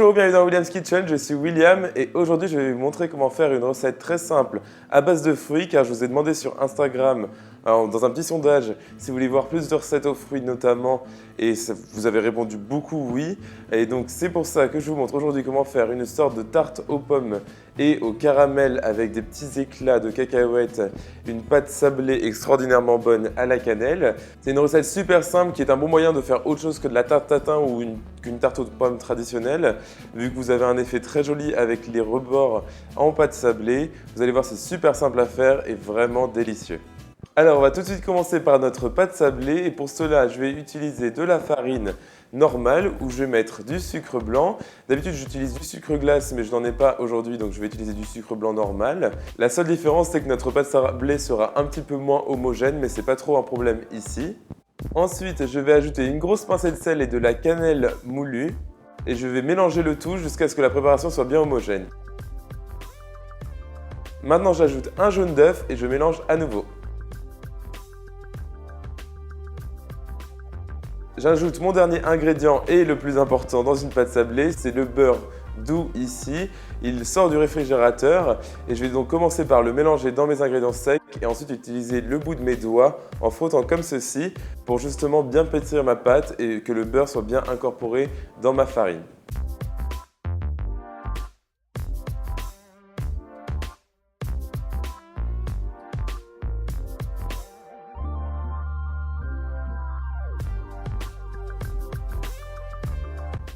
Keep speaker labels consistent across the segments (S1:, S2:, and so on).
S1: Bonjour, bienvenue dans William's Kitchen, je suis William et aujourd'hui je vais vous montrer comment faire une recette très simple à base de fruits car je vous ai demandé sur Instagram, dans un petit sondage, si vous voulez voir plus de recettes aux fruits notamment et vous avez répondu beaucoup oui. Et donc c'est pour ça que je vous montre aujourd'hui comment faire une sorte de tarte aux pommes et au caramel avec des petits éclats de cacahuètes, une pâte sablée extraordinairement bonne à la cannelle. C'est une recette super simple qui est un bon moyen de faire autre chose que de la tarte tatin ou qu'une tarte aux pommes traditionnelle, vu que vous avez un effet très joli avec les rebords en pâte sablée. Vous allez voir, c'est super simple à faire et vraiment délicieux. Alors on va tout de suite commencer par notre pâte sablée et pour cela je vais utiliser de la farine normale où je vais mettre du sucre blanc. D'habitude j'utilise du sucre glace mais je n'en ai pas aujourd'hui donc je vais utiliser du sucre blanc normal. La seule différence c'est que notre pâte sablée sera un petit peu moins homogène mais c'est pas trop un problème ici. Ensuite je vais ajouter une grosse pincée de sel et de la cannelle moulue et je vais mélanger le tout jusqu'à ce que la préparation soit bien homogène. Maintenant j'ajoute un jaune d'œuf et je mélange à nouveau. J'ajoute mon dernier ingrédient et le plus important dans une pâte sablée, c'est le beurre doux ici. Il sort du réfrigérateur et je vais donc commencer par le mélanger dans mes ingrédients secs et ensuite utiliser le bout de mes doigts en frottant comme ceci pour justement bien pétrir ma pâte et que le beurre soit bien incorporé dans ma farine.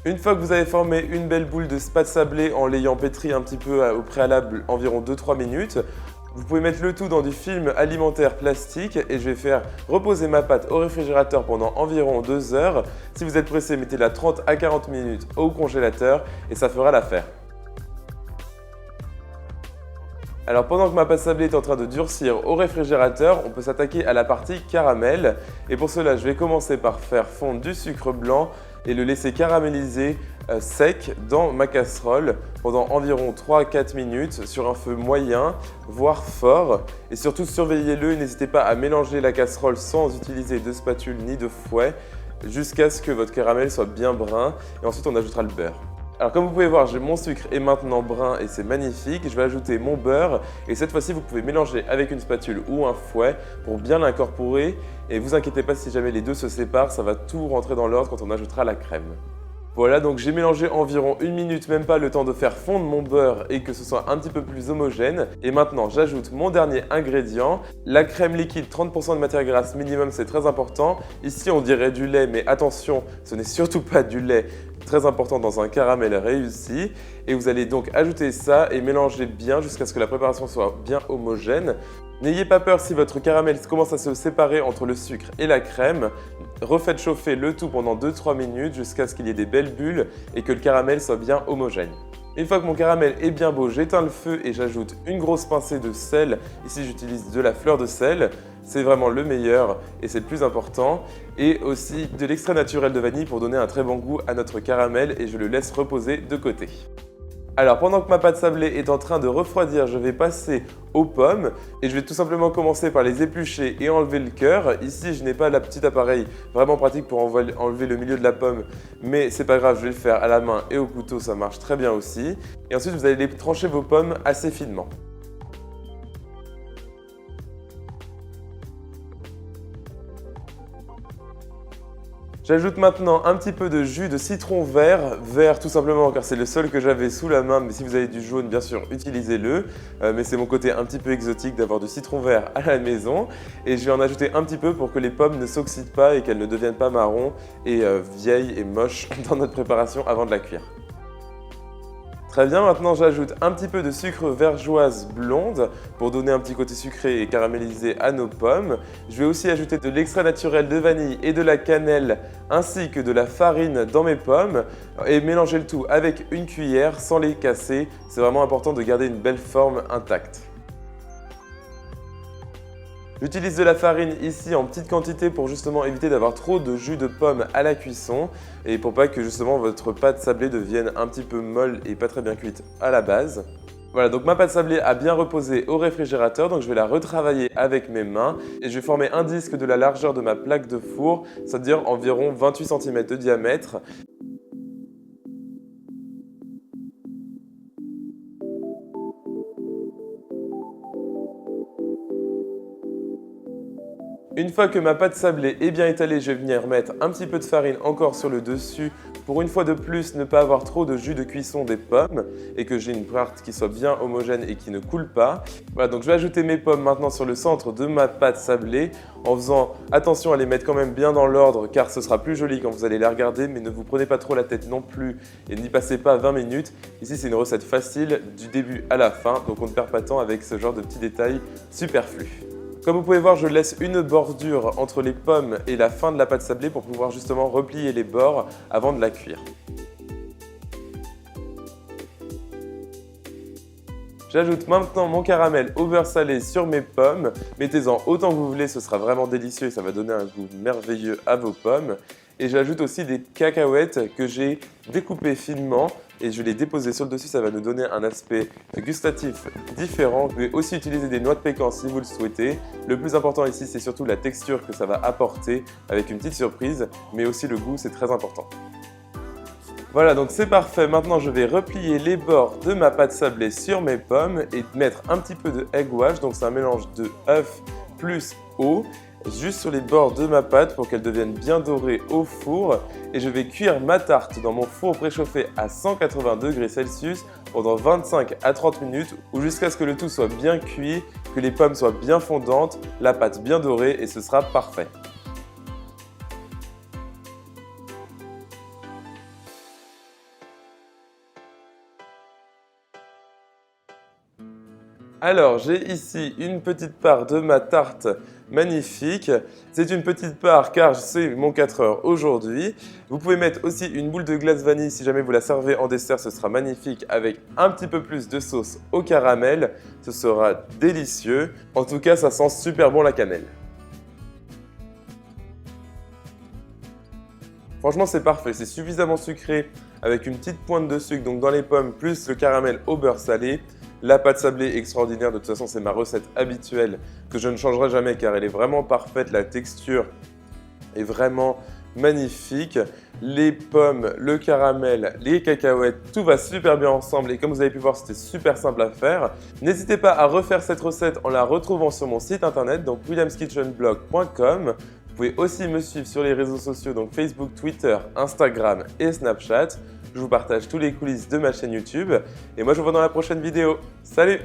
S1: Une fois que vous avez formé une belle boule de pâte sablée en l'ayant pétri un petit peu au préalable environ 2-3 minutes, vous pouvez mettre le tout dans du film alimentaire plastique et je vais faire reposer ma pâte au réfrigérateur pendant environ 2 heures. Si vous êtes pressé, mettez-la 30 à 40 minutes au congélateur et ça fera l'affaire. Alors pendant que ma pâte sablée est en train de durcir au réfrigérateur, on peut s'attaquer à la partie caramel. Et pour cela, je vais commencer par faire fondre du sucre blanc et le laisser caraméliser sec dans ma casserole pendant environ 3-4 minutes sur un feu moyen, voire fort. Et surtout surveillez-le, n'hésitez pas à mélanger la casserole sans utiliser de spatule ni de fouet jusqu'à ce que votre caramel soit bien brun et ensuite on ajoutera le beurre. Alors comme vous pouvez voir, mon sucre est maintenant brun et c'est magnifique. Je vais ajouter mon beurre et cette fois-ci vous pouvez mélanger avec une spatule ou un fouet pour bien l'incorporer. Et vous inquiétez pas si jamais les deux se séparent, ça va tout rentrer dans l'ordre quand on ajoutera la crème. Voilà, donc j'ai mélangé environ 1 minute, même pas le temps de faire fondre mon beurre et que ce soit un petit peu plus homogène. Et maintenant, j'ajoute mon dernier ingrédient, la crème liquide, 30% de matière grasse minimum, c'est très important. Ici, on dirait du lait, mais attention, ce n'est surtout pas du lait. Très important dans un caramel réussi. Et vous allez donc ajouter ça et mélanger bien jusqu'à ce que la préparation soit bien homogène. N'ayez pas peur si votre caramel commence à se séparer entre le sucre et la crème. Refaites chauffer le tout pendant 2-3 minutes jusqu'à ce qu'il y ait des belles bulles et que le caramel soit bien homogène. Une fois que mon caramel est bien beau, j'éteins le feu et j'ajoute une grosse pincée de sel. Ici, j'utilise de la fleur de sel. C'est vraiment le meilleur et c'est le plus important. Et aussi de l'extrait naturel de vanille pour donner un très bon goût à notre caramel et je le laisse reposer de côté. Alors pendant que ma pâte sablée est en train de refroidir, je vais passer aux pommes et je vais tout simplement commencer par les éplucher et enlever le cœur. Ici, je n'ai pas le petit appareil vraiment pratique pour enlever le milieu de la pomme, mais c'est pas grave, je vais le faire à la main et au couteau, ça marche très bien aussi. Et ensuite, vous allez trancher vos pommes assez finement. J'ajoute maintenant un petit peu de jus de citron vert tout simplement car c'est le seul que j'avais sous la main, mais si vous avez du jaune, bien sûr, utilisez-le. Mais c'est mon côté un petit peu exotique d'avoir du citron vert à la maison. Et je vais en ajouter un petit peu pour que les pommes ne s'oxydent pas et qu'elles ne deviennent pas marron et vieilles et moches dans notre préparation avant de la cuire. Très bien, maintenant j'ajoute un petit peu de sucre vergeoise blonde pour donner un petit côté sucré et caramélisé à nos pommes. Je vais aussi ajouter de l'extrait naturel de vanille et de la cannelle ainsi que de la farine dans mes pommes et mélanger le tout avec une cuillère sans les casser. C'est vraiment important de garder une belle forme intacte. J'utilise de la farine ici en petite quantité pour justement éviter d'avoir trop de jus de pomme à la cuisson et pour pas que justement votre pâte sablée devienne un petit peu molle et pas très bien cuite à la base. Voilà, donc ma pâte sablée a bien reposé au réfrigérateur, donc je vais la retravailler avec mes mains et je vais former un disque de la largeur de ma plaque de four, c'est-à-dire environ 28 cm de diamètre. Une fois que ma pâte sablée est bien étalée, je vais venir mettre un petit peu de farine encore sur le dessus pour une fois de plus ne pas avoir trop de jus de cuisson des pommes et que j'ai une pâte qui soit bien homogène et qui ne coule pas. Voilà, donc je vais ajouter mes pommes maintenant sur le centre de ma pâte sablée en faisant attention à les mettre quand même bien dans l'ordre car ce sera plus joli quand vous allez les regarder, mais ne vous prenez pas trop la tête non plus et n'y passez pas 20 minutes. Ici c'est une recette facile du début à la fin, donc on ne perd pas de temps avec ce genre de petits détails superflus. Comme vous pouvez voir, je laisse une bordure entre les pommes et la fin de la pâte sablée pour pouvoir justement replier les bords avant de la cuire. J'ajoute maintenant mon caramel au beurre salé sur mes pommes. Mettez-en autant que vous voulez, ce sera vraiment délicieux et ça va donner un goût merveilleux à vos pommes. Et j'ajoute aussi des cacahuètes que j'ai découpées finement et je vais les déposer sur le dessus, ça va nous donner un aspect gustatif différent. Vous pouvez aussi utiliser des noix de pécan si vous le souhaitez. Le plus important ici, c'est surtout la texture que ça va apporter avec une petite surprise, mais aussi le goût, c'est très important. Voilà, donc c'est parfait. Maintenant, je vais replier les bords de ma pâte sablée sur mes pommes et mettre un petit peu de egg wash, donc c'est un mélange de œuf plus eau, juste sur les bords de ma pâte pour qu'elle devienne bien dorée au four. Et je vais cuire ma tarte dans mon four préchauffé à 180 degrés Celsius pendant 25 à 30 minutes ou jusqu'à ce que le tout soit bien cuit, que les pommes soient bien fondantes, la pâte bien dorée et ce sera parfait. Alors, j'ai ici une petite part de ma tarte magnifique. C'est une petite part car c'est mon 4 heures aujourd'hui. Vous pouvez mettre aussi une boule de glace vanille si jamais vous la servez en dessert, ce sera magnifique avec un petit peu plus de sauce au caramel. Ce sera délicieux. En tout cas, ça sent super bon la cannelle. Franchement, c'est parfait. C'est suffisamment sucré avec une petite pointe de sucre donc dans les pommes plus le caramel au beurre salé. La pâte sablée est extraordinaire, de toute façon c'est ma recette habituelle que je ne changerai jamais car elle est vraiment parfaite, la texture est vraiment magnifique. Les pommes, le caramel, les cacahuètes, tout va super bien ensemble et comme vous avez pu voir c'était super simple à faire. N'hésitez pas à refaire cette recette en la retrouvant sur mon site internet donc williamskitchenblog.com. Vous pouvez aussi me suivre sur les réseaux sociaux donc Facebook, Twitter, Instagram et Snapchat. Je vous partage tous les coulisses de ma chaîne YouTube et moi je vous vois dans la prochaine vidéo. Salut!